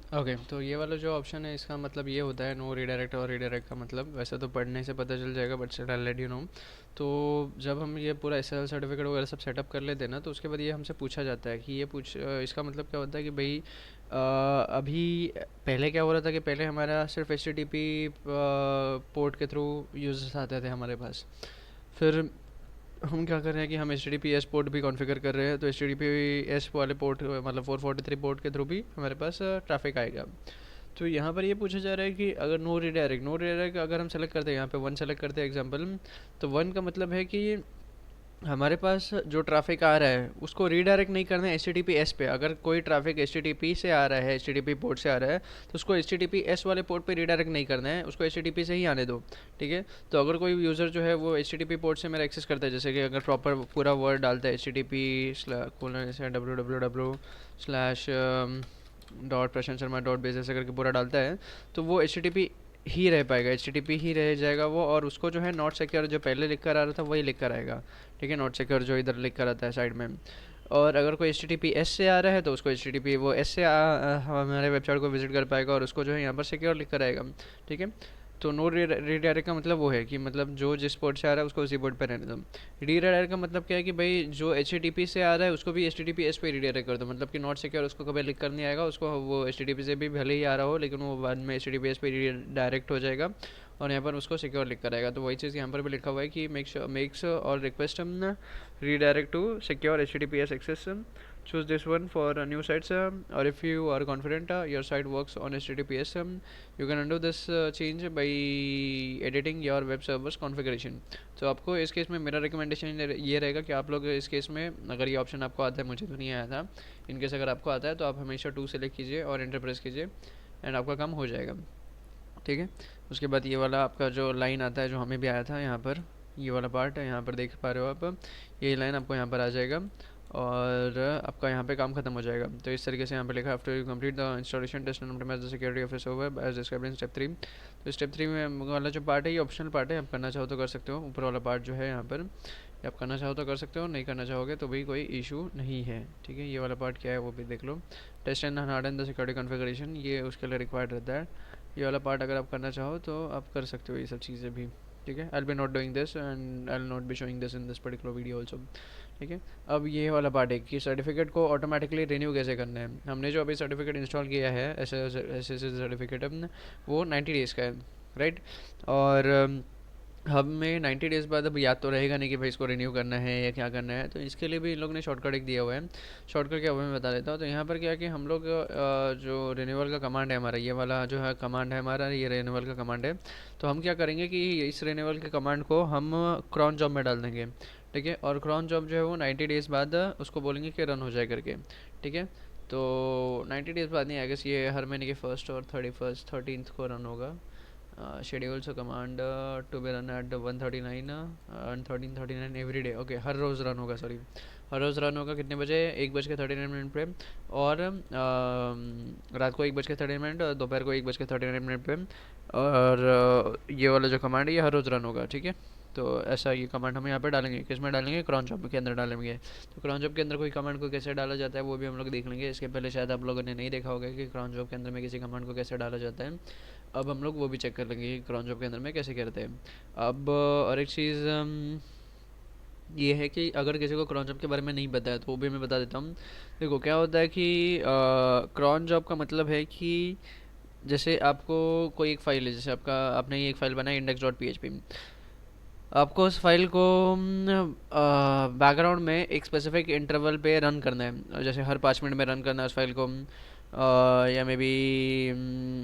Okay, तो ये वाला जो ऑप्शन है इसका मतलब ये होता है नो रीडायरेक्ट, और रीडायरेक्ट का मतलब वैसे तो पढ़ने से पता चल जाएगा, but still I let you know. तो जब हम ये पूरा एस सर्टिफिकेट वगैरह सब सेटअप कर लेते हैं ना, तो उसके बाद ये हमसे पूछा जाता है कि इसका मतलब क्या होता है कि भाई अभी पहले क्या हो रहा था कि पहले हमारा सिर्फ H T T P port के थ्रू यूजर्स आते थे हमारे पास। फिर हम क्या कर रहे हैं कि हम H T T P S port भी कॉन्फ़िगर कर रहे हैं, तो H T T P S वाले पोर्ट मतलब 443 पोर्ट के थ्रू भी हमारे पास ट्रैफिक आएगा। तो यहाँ पर ये पूछा जा रहा है कि अगर नो रीडायरेक्ट अगर हम सेलेक्ट करते हैं, यहाँ पे वन सेलेक्ट करते हैं एग्जांपल, तो वन का मतलब है कि हमारे पास जो ट्रैफिक आ रहा है उसको रीडायरेक्ट नहीं करना है H T T P S पे। अगर कोई traffic H T T P से आ रहा है, H T T P port से आ रहा है, तो उसको H T T P S वाले पोर्ट पे रीडायरेक्ट नहीं करना है, उसको एच टी टी पी से ही आने दो। ठीक है। तो अगर कोई यूज़र जो है वो H T T P port से मेरा एक्सेस करता है, जैसे कि अगर प्रॉपर पूरा वर्ड डालता है H T T P W W W slash dot Prashant Sharma dot base ऐसे करके पूरा डालता है, तो वो एच टी टी पी ही रह पाएगा, एच टी टी पी ही रह जाएगा वो, और उसको जो है नॉट सिक्योर जो पहले लिख कर आ रहा था वही लिख कर आएगा। ठीक है, नॉट सिक्योर जो इधर लिख कर आता है साइड में। और अगर कोई H T T P S से आ रहा है तो उसको एच टी टी पी वो एस से हमारे वेबसाइट को विजिट कर पाएगा, और उसको जो है यहाँ पर सिक्योर लिख कर आएगा। ठीक है। तो नो रीडायरेक्ट का मतलब वो है कि मतलब जो जिस पोर्ट से आ रहा है उसको उसी पोर्ट पे रहने दो। रीडायरेक्ट का मतलब क्या है कि भाई जो एच टी टी पी से आ रहा है उसको भी H T T P S पे रीडायरेक्ट कर दो, मतलब कि नॉट सिक्योर उसको कभी लिख कर नहीं आएगा, उसको वो एच टी टी पी से भी भले ही आ रहा हो लेकिन वो बाद में H T T P S पे डायरेक्ट हो जाएगा, और यहाँ पर उसको सिक्योर लिख कर आएगा। तो वही चीज़ यहाँ पर भी लिखा हुआ है कि मेक्स और request redirect to secure HTTPS access. Choose this one for new sites, or if you are confident your site works on HTTPS, you can undo this change by editing your web server's configuration. तो आपको इस case में मेरा recommendation ये रहेगा कि आप लोग इस केस में, अगर ये ऑप्शन आपको आता है, मुझे तो नहीं आया था, इनकेस अगर आपको आता है तो आप हमेशा 2 सेलेक्ट कीजिए और एंटर प्रेस कीजिए, एंड आपका काम हो जाएगा। ठीक है। उसके बाद ये वाला आपका जो लाइन आता है जो हमें भी आया था यहाँ पर, ये वाला पार्ट है यहाँ पर देख पा रहे हो आप, ये लाइन आपको यहाँ पर आ जाएगा, और आपका यहाँ पे काम खत्म हो जाएगा। तो इस तरीके से यहाँ पे लिखा after you complete the installation test and optimise the security of your server as described in step 3। तो स्टेप 3 में वाला जो पार्ट है ये ऑप्शनल पार्ट है, आप करना चाहो तो कर सकते हो। ऊपर वाला पार्ट जो है यहाँ पर, ये आप करना चाहो तो कर सकते हो, नहीं करना चाहोगे तो भी कोई इशू नहीं है। ठीक है। ये वाला पार्ट क्या है वो भी देख लो। Test and harden the security configuration, ये उसके लिए रिक्वायर्ड रहता है। ये वाला पार्ट अगर आप करना चाहो तो आप कर सकते हो ये सब चीज़ें भी। ठीक है। I will be not doing this and I will not be showing this in this particular video also. ठीक है। अब ये वाला पार्ट है कि सर्टिफिकेट को ऑटोमेटिकली रिन्यू कैसे करना है। हमने जो अभी सर्टिफिकेट इंस्टॉल किया है एस एस सर्टिफिकेट, वो 90 डेज़ का है, राइट। और हमें 90 डेज़ बाद अब याद तो रहेगा नहीं कि भाई इसको रिन्यू करना है या क्या करना है, तो इसके लिए भी इन लोग ने शॉर्टकट एक दिया हुआ है। शॉर्टकट क्या हुआ मैं बता देता हूँ। तो यहाँ पर क्या है कि हम लोग जो रिन्यूअल का कमांड है हमारा, ये वाला जो है कमांड है हमारा, ये रिन्यूअल का कमांड है। तो हम क्या करेंगे कि इस रिन्यूअल के कमांड को हम क्रॉन जॉब में डाल देंगे। ठीक है। और क्रॉन जॉब जो है वो 90 डेज़ बाद उसको बोलेंगे कि रन हो जाए करके। ठीक है। तो 90 डेज़ बाद नहीं, आई गेस ये हर महीने के फर्स्ट और 13th को रन होगा। schedules a command to be run at 139 and 13:39 every day. Okay, हर रोज़ रन होगा, सॉरी, हर रोज़ रन होगा कितने बजे, 1:39 पे, और रात को 1:39, दोपहर को 1:39 पे। और ये वाला जो कमांड है ये हर रोज़ रन होगा। ठीक है। तो ऐसा ये कमांड हम यहाँ पे डालेंगे, किस में डालेंगे, क्रॉन जॉब के अंदर डालेंगे। तो क्रॉन जॉब के अंदर कोई कमांड को कैसे डाला जाता है वो भी हम लोग देख लेंगे। इसके पहले शायद आप लोगों ने नहीं देखा होगा कि क्रॉन जॉब के अंदर में किसी कमांड को कैसे डाला जाता है। अब हम लोग वो भी चेक कर लेंगे कि क्रॉन जॉब के अंदर में कैसे करते हैं। अब और एक चीज़ ये है कि अगर किसी को क्रॉन जॉब के बारे में नहीं पता है तो वो भी मैं बता देता हूँ। देखो क्या होता है कि क्रॉन जॉब का मतलब है कि जैसे आपको कोई एक फ़ाइल है, जैसे आपका आपने ये एक फ़ाइल बनाई index.php, आपको उस फाइल को बैकग्राउंड में एक स्पेसिफिक इंटरवल पे रन करना है, जैसे हर 5 मिनट में रन करना है उस फाइल को, या मे बी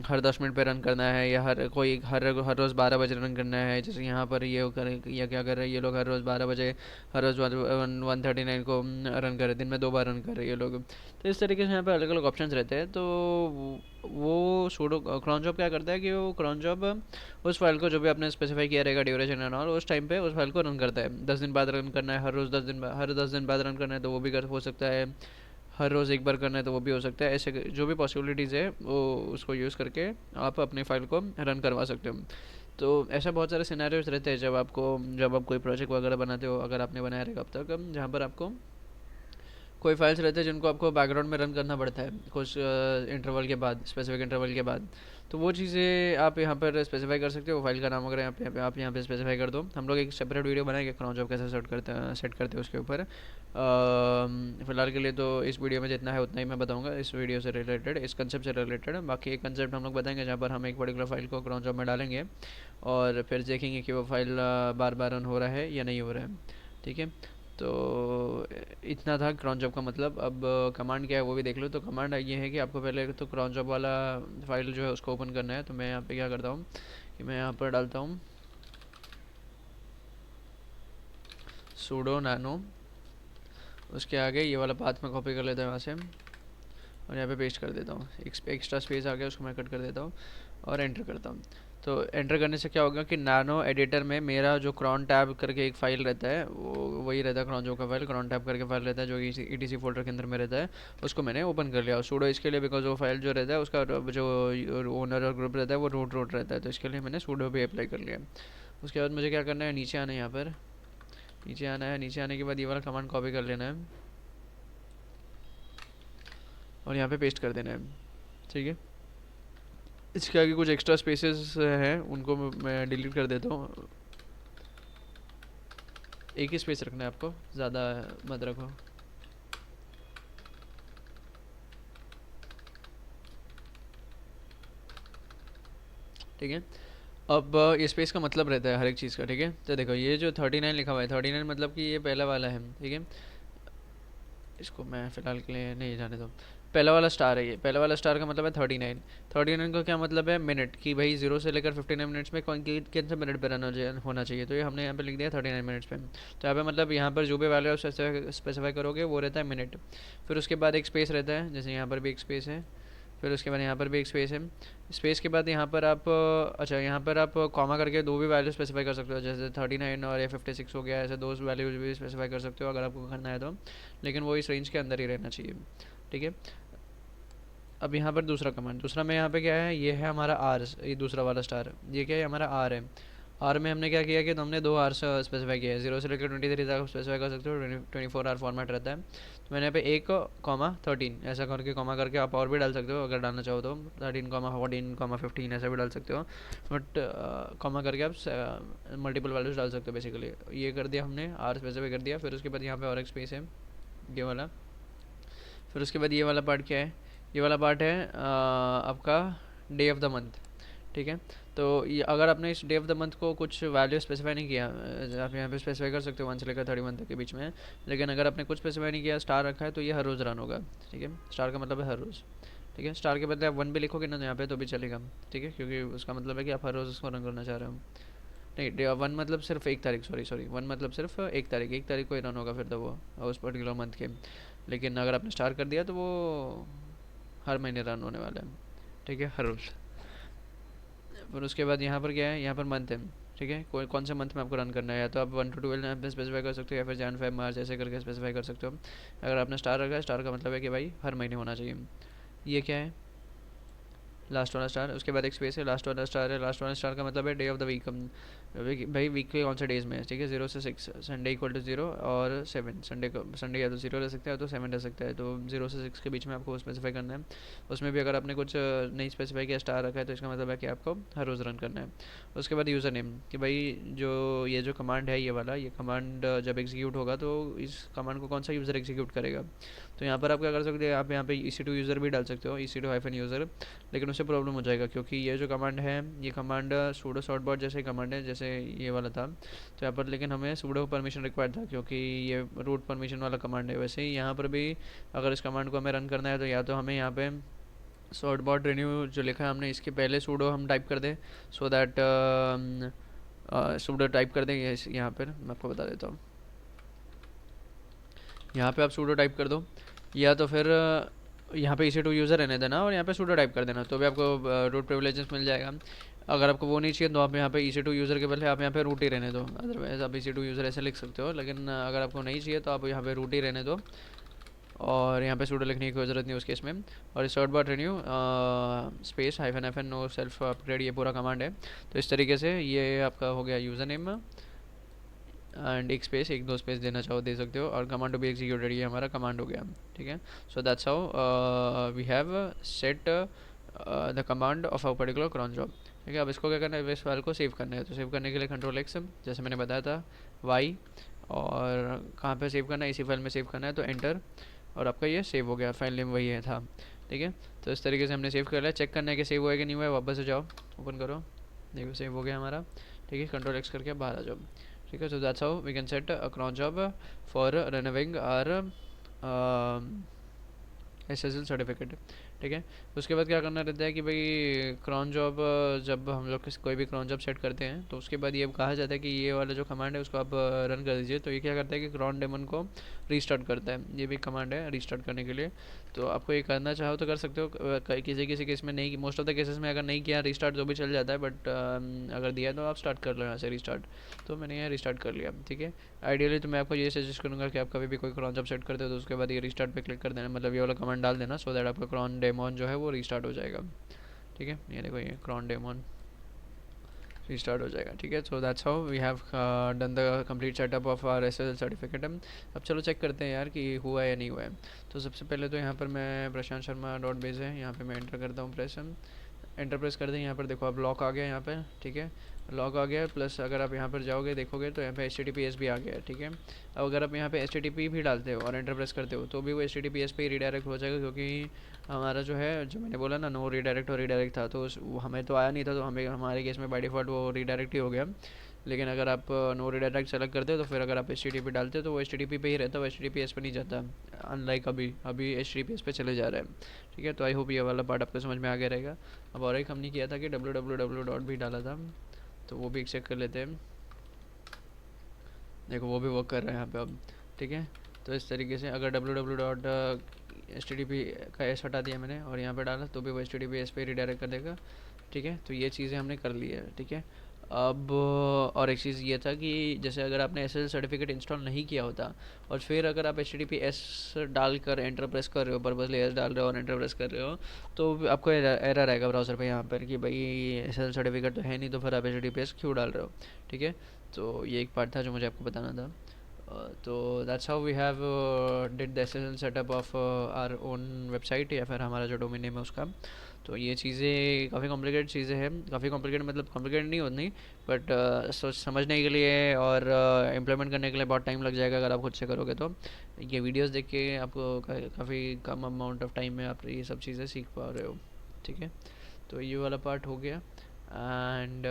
हर 10 मिनट पे रन करना है, या हर हर रोज़ 12 बजे रन करना है। जैसे यहाँ पर ये या क्या कर रहे हैं ये लोग, हर रोज़ 12 बजे, हर रोज़ 139 को रन कर रहे हैं, दिन में 2 बार रन कर रहे हैं ये लोग। तो इस तरीके से यहाँ पे अलग अलग ऑप्शंस रहते हैं। तो वो सूडो क्रॉन जॉब क्या करता है कि वो क्रॉन जॉब उस फाइल को जो भी आपने स्पेसिफाई किया रहेगा ड्यूरेशन एंड ऑल, उस टाइम पे उस फाइल को रन करता है। 10 दिन बाद रन करना है, हर रोज़ 10 दिन बाद, हर 10 दिन बाद रन करना है तो वो भी हो सकता है, हर रोज़ एक बार करना है तो वो भी हो सकता है। ऐसे जो भी पॉसिबिलिटीज़ है वो उसको यूज़ करके आप अपनी फ़ाइल को रन करवा सकते हो। तो ऐसा बहुत सारे सिनेरियोज रहते हैं जब आप कोई प्रोजेक्ट वगैरह बनाते हो, अगर आपने बनाया रहेगा अब तक, जहाँ पर आपको कोई फाइल्स रहते हैं जिनको आपको बैकग्राउंड में रन करना पड़ता है कुछ इंटरवल के बाद, स्पेसिफिक इंटरवल के बाद। तो वो चीज़ें आप यहाँ पर स्पेसिफाई कर सकते हो। फाइल का नाम वगैरह यहाँ पे आप यहाँ पे स्पेसिफाई कर दो। हम लोग एक सेपरेट वीडियो बनाएंगे क्रॉन जॉब कैसे सेट करते हैं उसके ऊपर। फ़िलहाल के लिए तो इस वीडियो में जितना है उतना ही मैं बताऊँगा इस वीडियो से रिलेटेड, इस कंसेप्ट से रिलेटेड। बाकी एक कंसेप्ट हम लोग बताएंगे जहाँ पर हम एक पर्टिकुलर फाइल को क्रॉन जॉब में डालेंगे और फिर देखेंगे कि वो फाइल बार बार रन हो रहा है या नहीं हो रहा है। ठीक है, तो इतना था क्रॉन जॉब का मतलब। अब कमांड क्या है वो भी देख लो। तो कमांड ये है कि आपको पहले तो क्रॉन जॉब वाला फाइल जो है उसको ओपन करना है। तो मैं यहाँ पे क्या करता हूँ कि मैं यहाँ पर डालता हूँ sudo nano, उसके आगे ये वाला पाथ में कॉपी कर लेता हूँ यहाँ से और यहाँ पे पेस्ट कर देता हूँ। एक्स्ट्रा स्पेस आ गया उसको मैं कट कर देता हूँ और एंटर करता हूँ। तो एंटर करने से क्या होगा कि नानो एडिटर में मेरा जो क्रॉन टैब करके एक फ़ाइल रहता है वो वही रहता है क्रॉन जो का फाइल, क्रॉन टैब करके फाइल रहता है जो ETC फोल्डर के अंदर में रहता है, उसको मैंने ओपन कर लिया। और सूडो इसके लिए बिकॉज वो फाइल जो रहता है उसका जो ओनर और ग्रुप रहता है वो रूट रहता है, तो इसके लिए मैंने सूडो भी अप्लाई कर लिया। उसके बाद मुझे क्या करना है, नीचे आना है, यहाँ पर नीचे आना है। नीचे आने के बाद ये वाला कमांड कॉपी कर लेना है और यहाँ पे पेस्ट कर देना है। ठीक है, इसके आगे कुछ एक्स्ट्रा स्पेसेस हैं उनको मैं डिलीट कर देता हूँ। एक ही स्पेस रखना है आपको, ज़्यादा मत रखो। ठीक है, अब ये स्पेस का मतलब रहता है हर एक चीज़ का। ठीक है, तो देखो ये जो 39 लिखा हुआ है, 39 मतलब कि ये पहला वाला है। ठीक है, इसको मैं फ़िलहाल के लिए नहीं जाने दो। पहला वाला स्टार है, ये पहला वाला स्टार का मतलब है 39। 39 का क्या मतलब है, मिनट की भाई 0 से लेकर 59 मिनट्स में कौन किन से मिनट पर रन होना चाहिए। तो ये हमने यहाँ पे लिख दिया 39 मिनट्स पे। तो यहाँ पे मतलब यहाँ पर जो भी वैल्यू आप स्पेसिफाई करोगे वो रहता है मिनट। फिर उसके बाद एक स्पेस रहता है, जैसे यहाँ पर भी एक स्पेस है, फिर उसके बाद यहाँ पर भी एक स्पेस है। स्पेस के बाद यहाँ पर आप अच्छा यहाँ पर आप कॉमा करके दो भी वैल्यू स्पेसिफाई कर सकते हो, जैसे 39 और ये 56 हो गया, ऐसे दो वैल्यूज भी स्पेसिफाई कर सकते हो अगर आपको करना है तो, लेकिन वो इस रेंज के अंदर ही रहना चाहिए। ठीक है, अब यहाँ पर दूसरा कमांड, दूसरा में यहाँ पे क्या है, ये है हमारा आर, ये दूसरा वाला स्टार, ये क्या है हमारा आर है। आर में हमने क्या किया कि तो हमने दो आर स्पेसिफाई किया है, 0 से लेकर 23 तक स्पेसिफाई कर सकते हो, 24 आर फॉर्मेट रहता है। तो मैंने यहाँ पे 1, 13 ऐसा करके कॉमा करके आप और भी डाल सकते हो अगर डालना चाहो तो, 13, 14, 15 ऐसा भी डाल सकते हो, बट कॉमा करके आप मल्टीपल वैल्यूज डाल सकते हो बेसिकली। ये कर दिया हमने, आर स्पेसिफाई कर दिया। फिर उसके बाद यहाँ पे और एक स्पेस है ये वाला। फिर उसके बाद ये वाला पार्ट क्या है, ये वाला पार्ट है आपका डे ऑफ द मंथ। ठीक है, तो ये अगर आपने इस डे ऑफ द मंथ को कुछ वैल्यू स्पेसिफाई नहीं किया, आप यहाँ पे स्पेसिफाई कर सकते हो 1 से लेकर 31 तक के बीच में, लेकिन अगर आपने कुछ स्पेसिफाई नहीं किया, स्टार रखा है, तो ये हर रोज़ रन होगा। ठीक है, स्टार का मतलब है हर रोज़। ठीक है, स्टार के बदले आप 1 भी लिखोगे ना तो यहाँ पे तो भी चलेगा। ठीक है, क्योंकि उसका मतलब है कि आप हर रोज़ उसको रन करना चाह रहे हो। नहीं, 1 मतलब सिर्फ 1 तारीख, सॉरी 1 मतलब सिर्फ 1 तारीख, 1 तारीख को ही रन होगा फिर तो वो उस पर्टिकुलर मंथ के। लेकिन अगर आपने स्टार कर दिया तो वो हर महीने रन होने वाला है। ठीक है, हर रोज़। फिर उसके बाद यहाँ पर क्या है, यहाँ पर मंथ है। ठीक है, कोई कौन से मंथ में आपको रन करना है, या तो आप 1 to 12 यहाँ पे स्पेसिफाई कर सकते हो, या फिर जैन फेब मार्च ऐसे करके स्पेसिफाई कर सकते हो। अगर आपने स्टार रखा है, स्टार का मतलब है कि भाई हर महीने होना चाहिए। ये क्या है, लास्ट वाला स्टार। उसके बाद एक स्पेस है, लास्ट वाला स्टार है। लास्ट वाला स्टार का मतलब है डे ऑफ द वीक। भाई वीक के कौन से डेज में है। ठीक है, 0 से 6, संडे इक्वल टू 0 और 7, संडे को संडे या तो 0 रह सकता है तो 7 रह सकता है, तो 0 से 6 के बीच में आपको स्पेसिफाई करना है। उसमें भी अगर आपने कुछ नहीं स्पेसिफाई किया, स्टार रखा है, तो इसका मतलब है कि आपको हर रोज़ रन करना है। उसके बाद यूज़र नेम, कि भाई जो कमांड है ये वाला, ये कमांड जब एग्जीक्यूट होगा तो इस कमांड को कौन सा यूज़र एग्जीक्यूट करेगा। तो यहाँ पर आप क्या कर सकते हो, आप यहाँ पे EC2 यूज़र भी डाल सकते हो, EC2-यूज़र, लेकिन उससे प्रॉब्लम हो जाएगा क्योंकि ये जो कमांड है ये कमांड सूडो शॉर्टबॉट जैसे कमांड है जैसे ये वाला था। तो यहाँ पर लेकिन हमें सूडो परमिशन रिक्वायर्ड था क्योंकि ये रूट परमिशन वाला कमांड है। वैसे ही यहाँ पर भी अगर इस कमांड को हमें रन करना है तो या तो हमें यहाँ पे शॉर्टबॉट रिन्यू जो लिखा है हमने इसके पहले सूडो हम टाइप कर दें, सो दैट सूडो टाइप कर दें। यहाँ पर मैं आपको बता देता हूँ, यहाँ पे आप सूडो टाइप कर दो, या तो फिर यहाँ पे EC2 यूज़र रहने देना और यहाँ पे सूडो टाइप कर देना, तो भी आपको रूट प्रिविलेजेस मिल जाएगा। अगर आपको वो नहीं चाहिए तो आप यहाँ पे EC2 यूज़र के बदले आप यहाँ पे रूट ही रहने दो, अदरवाइज़ आप EC2 यूज़र ऐसे लिख सकते हो। लेकिन अगर आपको नहीं चाहिए तो आप यहाँ पे रूट ही रहने दो और यहाँ पे सूडो लिखने की कोई ज़रूरत नहीं उस केस में। और certbot renew space -FN no self upgrade, ये पूरा कमांड है। तो इस तरीके से ये आपका हो गया यूज़र नेम, एंड एक स्पेस, एक दो स्पेस देना चाहो दे सकते हो, और कमांड टू बी एग्जीक्यूटेड ये हमारा कमांड हो गया, ठीक है। So that's how we have set the command of a particular cron job, ठीक है। अब इसको क्या करना है, इस फाइल को सेव करना है, तो सेव करने के लिए कंट्रोल एक्स, जैसे मैंने बताया था, वाई, और कहाँ पे सेव करना है, इसी फाइल में सेव करना है, तो एंटर, और आपका ये सेव हो गया, फाइल नेम वही है था, ठीक है। तो इस तरीके से हमने सेव कर लिया। चेक करना है कि सेव हुआ है कि नहीं हुआ है, वापस से जाओ, ओपन करो, देखो सेव हो गया हमारा, ठीक है। कंट्रोल एक्स करके बाहर आ जाओ, ठीक है। So that's how we can set a cron job for renewing our SSL certificate, ठीक है। उसके बाद क्या करना रहता है कि भाई क्रॉन जॉब, जब हम लोग कोई भी क्रॉन जॉब सेट करते हैं तो उसके बाद ये कहा जाता है कि ये वाला जो कमांड है उसको आप रन कर दीजिए। तो ये क्या करता है कि क्रॉन डेमन को रीस्टार्ट करता है, ये भी कमांड है रीस्टार्ट करने के लिए। तो आपको ये करना चाहो तो कर सकते हो, किसी किसी केस में नहीं, मोस्ट ऑफ द केसेस में अगर नहीं किया रीस्टार्ट तो भी चल जाता है, बट अगर दिया तो आप स्टार्ट कर लो यहाँ से रीस्टार्ट। तो मैंने यहाँ रीस्टार्ट कर लिया, ठीक है। आइडियली तो मैं आपको ये सजेस्ट करूँगा कि आप कभी भी कोई क्रॉन जॉब सेट करते हो तो उसके बाद ये रीस्टार्ट पे क्लिक कर देना, मतलब ये वाला कमांड डाल देना, सो दैट आपका क्रॉन डेमॉन जो है वो रीस्टार्ट हो जाएगा, ठीक है। ये देखो ये क्रॉन डेमॉन रीस्टार्ट हो जाएगा, ठीक है। So that's how we have done the complete setup of our SSL certificate. अब चलो चेक करते हैं यार कि हुआ है या नहीं हुआ है। तो सबसे पहले तो यहाँ पर मैं प्रशांत शर्मा डॉट बेस है, यहाँ पे मैं एंटर करता हूँ, एंटर प्रेस कर दें। यहाँ पर देखो अब लॉक आ गया, यहाँ पे ठीक है, लॉक आ गया। प्लस अगर आप यहाँ पर जाओगे देखोगे तो यहाँ पे HTTPS भी आ गया है, ठीक है। अब अगर आप यहाँ पे HTTP भी डालते हो और एंटर प्रेस करते हो तो भी वो HTTPS पे ही रीडायरेक्ट हो जाएगा, क्योंकि हमारा जो है, जो मैंने बोला ना नो रीडायरेक्ट और रीडायरेक्ट था, तो हमें तो आया नहीं था, तो हमें हमारे केस में बाय डिफ़ॉल्ट वो रीडायरेक्ट ही हो गया। लेकिन अगर आप नो रीडायरेक्ट सेलेक्ट करते हो तो फिर अगर आप HTTP डालते हो तो वो HTTP पे ही रहता है, वो HTTPS पे नहीं जाता, अनलाइक अभी अभी HTTPS पे चले जा रहा है, ठीक है। तो आई होप ये वाला पार्ट आपको समझ में आ गया रहेगा। अब और एक हमने किया था कि www डॉट भी डाला था, तो वो भी चेक कर लेते हैं। देखो वो भी वर्क कर रहा है यहाँ पे अब, ठीक है। तो इस तरीके से अगर www डॉट HTTP का एस हटा दिया मैंने और यहाँ पे डाला तो भी वो HTTPS पे रिडायरेक्ट कर देगा, ठीक है। तो ये चीज़ें हमने कर ली है, ठीक है। अब और एक चीज़ ये था कि जैसे अगर आपने एसएसएल सर्टिफिकेट इंस्टॉल नहीं किया होता और फिर अगर आप HTTPS डालकर एंटर प्रेस कर रहे हो, पर्पसली एस डाल रहे हो और एंटर प्रेस कर रहे हो, तो आपको एरर आएगा ब्राउज़र पे यहाँ पर कि भाई एसएसएल सर्टिफिकेट तो है नहीं, तो फिर आप HTTPS क्यों डाल रहे हो, ठीक है। तो ये एक पार्ट था जो मुझे आपको बताना था। तो that's how we have did the SSL setup of our own website, या फिर हमारा जो डोमेन नेम है उसका। तो ये चीज़ें काफ़ी कॉम्प्लिकेटेड चीज़ें हैं, काफ़ी कॉम्प्लिकेटेड मतलब कॉम्प्लिकेटेड नहीं होती, बट सोच समझने के लिए और इम्प्लीमेंट करने के लिए बहुत टाइम लग जाएगा अगर आप खुद से करोगे तो। ये वीडियोस देख के आपको काफ़ी कम अमाउंट ऑफ टाइम में आप ये सब चीज़ें सीख पा रहे हो, ठीक है। तो ये वाला पार्ट हो गया। एंड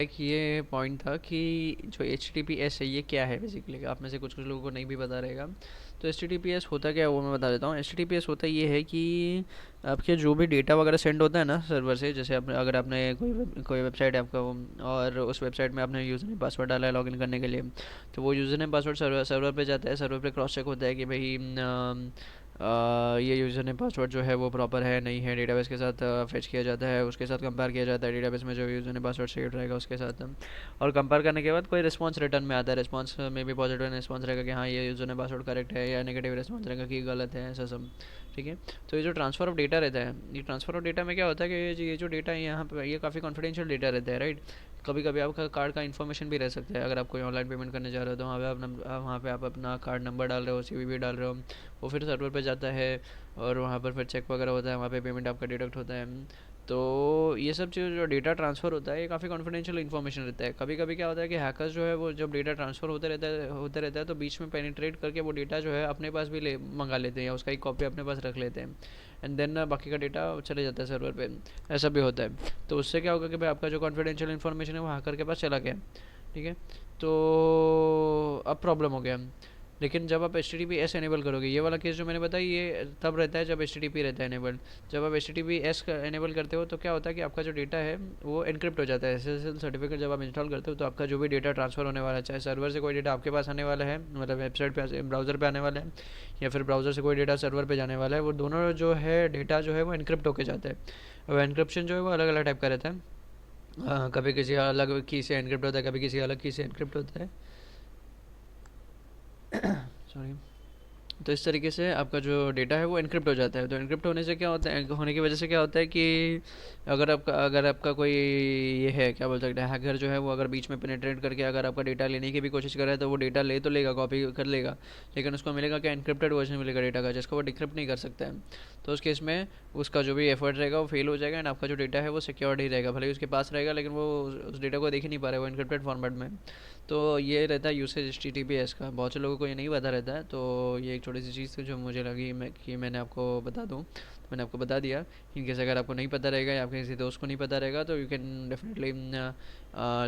एक ये पॉइंट था कि जो HTTPS है ये क्या है, बेसिकली आप में से कुछ कुछ लोगों को नहीं भी पता रहेगा। तो HTTPS होता क्या है वो मैं बता देता हूँ। HTTPS होता ये है कि आपके जो भी डेटा वगैरह सेंड होता है ना सर्वर से, जैसे आपने अगर आपने कोई वेबसाइट है आपका और उस वेबसाइट में आपने यूज़र नेम पासवर्ड डाला है लॉगिन करने के लिए, तो वो यूज़र नेम पासवर्ड सर्वर पे जाता है, सर्वर पे क्रॉस चेक होता है कि भाई ये यूज़र नेम पासवर्ड जो है वो प्रॉपर है नहीं है, डेटाबेस के साथ फेच किया जाता है, उसके साथ कंपेयर किया जाता है डेटाबेस में जो यूज़र नेम पासवर्ड सेव रहेगा उसके साथ, और कंपेयर करने के बाद कोई रिस्पांस रिटर्न में आता है। रिस्पांस में भी पॉजिटिव रिस्पांस रहेगा कि हाँ ये यूज़र नेम पासवर्ड करेक्ट है, या नेगेटिव रिस्पांस रहेगा कि गलत है, ऐसा सब, ठीक है। तो ये जो ट्रांसफ़र ऑफ डेटा रहता है, ये ट्रांसफ़र ऑफ डेटा में क्या होता है कि ये जो डेटा है यहाँ पे ये काफ़ी कॉन्फिडेंशियल डेटा रहता है, राइट। कभी कभी आपका कार्ड का इन्फॉर्मेशन भी रह सकता है, अगर आप कोई ऑनलाइन पेमेंट करने जा रहे हो तो वहाँ पे आप अपना कार्ड नंबर डाल रहे हो, CVV डाल रहे हो, वो फिर सर्वर पे जाता है और वहाँ पर फिर चेक वगैरह होता है, वहाँ पे पेमेंट आपका डिडक्ट होता है। तो ये सब चीज़ जो डेटा ट्रांसफ़र होता है ये काफ़ी कॉन्फिडेंशियल इन्फॉर्मेशन रहता है। कभी कभी क्या होता है कि हैकर्स जो है वो जब डेटा ट्रांसफ़र होते रहता है तो बीच में पेनिट्रेट करके वो डेटा जो है अपने पास भी ले मंगा लेते हैं, या उसका एक कॉपी अपने पास रख लेते हैं, एंड देन बाकी का डेटा चले जाता है सर्वर पे, ऐसा भी होता है। तो उससे क्या होगा कि भाई आपका जो कॉन्फिडेंशियल इन्फॉर्मेशन है वो हैकर के पास चला गया, ठीक है। तो अब प्रॉब्लम हो गया। लेकिन जब आप HTTPS एनेबल करोगे, ये वाला केस जो मैंने बताया ये तब रहता है जब HTTP रहता है एनेबल। जब आप HTTPS एनेबल करते हो तो क्या होता है कि आपका जो डेटा है वो एनक्रिप्ट हो जाता है। SSL सर्टिफिकेट जब आप इंस्टॉल करते हो तो आपका जो भी डेटा ट्रांसफ़र होने वाला है, चाहे सर्वर से कोई डेटा आपके पास आने वाला है, मतलब वेबसाइट पे ब्राउज़र पे आने वाला है, या फिर ब्राउज़र से कोई डेटा सर्वर पे जाने वाला है, वो दोनों जो है डेटा जो है वो एनक्रिप्ट होके जाता है। और एनक्रिप्शन जो है वो अलग अलग टाइप का रहता है। कभी किसी अलग की से एनक्रिप्ट होता है, कभी किसी अलग की से एनक्रिप्ट होता है। सॉरी। तो इस तरीके से आपका जो डेटा है वो एनक्रिप्ट हो जाता है। तो एनक्रिप्ट होने से क्या होता है, होने की वजह से क्या होता है कि अगर आपका कोई ये है, क्या बोल सकते हैं, हैकर जो है वो अगर बीच में पेनिट्रेट करके अगर आपका डेटा लेने की भी कोशिश करे तो वो डेटा ले तो लेगा, कॉपी कर लेगा, लेकिन उसको मिलेगा क्या, एनक्रिप्टेड वर्जन मिलेगा डेटा का, जिसको वो डिक्रिप्ट नहीं कर सकता है। तो उस केस में उसका जो भी एफर्ट रहेगा वो फेल हो जाएगा, एंड आपका जो डेटा है वो सिक्योर्ड ही रहेगा, भले ही उसके पास रहेगा लेकिन वो उस डेटा को देख ही नहीं पा रहा है, वो एनक्रिप्टेड फॉर्मेट में। तो ये रहता है यूसेज HTTPS का। बहुत से लोगों को ये नहीं पता रहता है, तो ये एक छोटी सी चीज़ थी जो मुझे लगी कि मैंने आपको बता दूँ, तो मैंने आपको बता दिया। इनकेस अगर आपको नहीं पता रहेगा या आपके किसी दोस्त को नहीं पता रहेगा तो you can definitely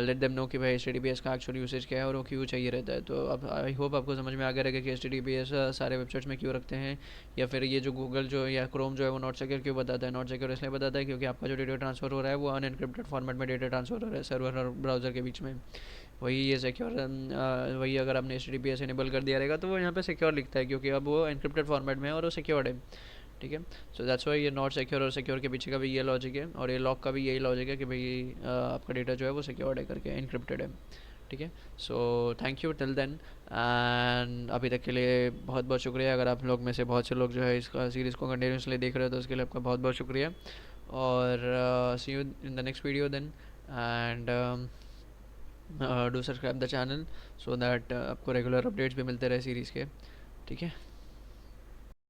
let them know कि भाई HTTPS का एक्चुअल यूसेज क्या है और वो क्यों चाहिए रहता है। तो अब आई होप आपको समझ में आ गया रहेगा कि HTTPS सारे वेबसाइट्स में क्यों रखते हैं, या फिर ये जो गूगल जो या क्रोम जो है वो नॉट सिक्योर क्यों बताता है। नॉट सिक्योर इसलिए बताता है क्योंकि आपका जो डेटा ट्रांसफ़र हो रहा है वो अनएनक्रिप्टेड फॉर्मेट में डेटा ट्रांसफ़र हो रहा है सर्वर और ब्राउज़र के बीच में। वही ये सिक्योर, वही अगर आपने HTTPS इनेबल कर दिया रहेगा तो वो यहाँ पे सिक्योर लिखता है, क्योंकि अब वो एनक्रिप्टेड फॉर्मेट में है और वो सिक्योर्ड है। ठीक है, सो दैट्स वाई ये नॉट सिक्योर और सिक्योर के पीछे का भी ये लॉजिक है, और ये लॉक का भी यही लॉजिक है कि भाई आपका डेटा जो है वो सिक्योर्ड है करके, एनक्रिप्टेड है। ठीक है, so thank you till then, and अभी तक के लिए बहुत बहुत शुक्रिया। अगर आप लोग में से बहुत से लोग जो है इसका सीरीज़ को कंटिन्यूसली देख रहे हो तो उसके लिए आपका बहुत बहुत शुक्रिया, और see you in the next video then, and do subscribe the channel so that आपको रेगुलर अपडेट्स भी मिलते रहे सीरीज़ के। ठीक है।